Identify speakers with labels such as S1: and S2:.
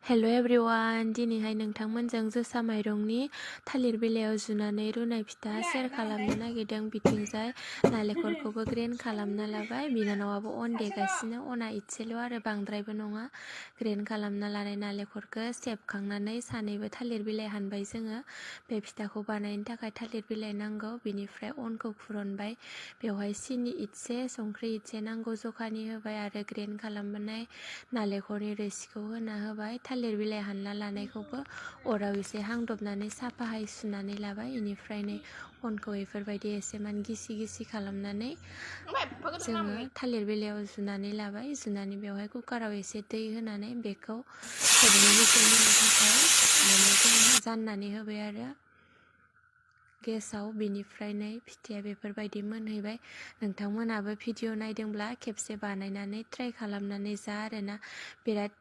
S1: हेल' everyone दिनैहाय नोंथांमोनजों जोसा माइरंनि थालिर बिलाइयाव जुनानै रुनाय फिथा शेयार खालामनो नागिरदों। बिथिंजाय नालेंखरखौबो ग्रेन्ड खालामना लाबाय। बिनानावाबो अन देगासिनो, अना इसेल' आरो बांद्रायबो नङा। ग्रेन्ड खालामना लानाय नालेंखरखौ सेबखांनानै सानैबो थालिर बिलाइ हानबाय जोङो। बे फिथाखौ बानायनो थाखाय थालिर बिलाइ नांगौ। बिनिफ्राय अनखौ खुरनबाय, बेवहाय सिनि इसे, संख्रि इसे नांगौ जखानि होबाय आरो ग्रेन्ड खालामनाय नालेंखरनि रोसिखौ होना होबाय। थालिर बिलाइ हानना लानायखौबो अराव एसे हांदबनानै साफाहाय सुनानै लाबाय। इनिफ्राय नै अनखौ बेफोरबायदि एसेमान गिसि गिसि खालामनानै जोङो थालिर बिलाइयाव जुनानै लाबाय। जुनानै बेवहाय कुकाराव एसे दै होनानै बेखौ खोबनो होनो थाखाय जोङो जाननानै होबाय आरो गेसाव। बिनिफ्राय नै फिथाया बेफोरबायदि मोनहैबाय। नोंथांमोनाबो भिडिअ नायदोंब्ला खेबसे बानायनानै ट्राइ खालामनानै जा आरोना, बिराद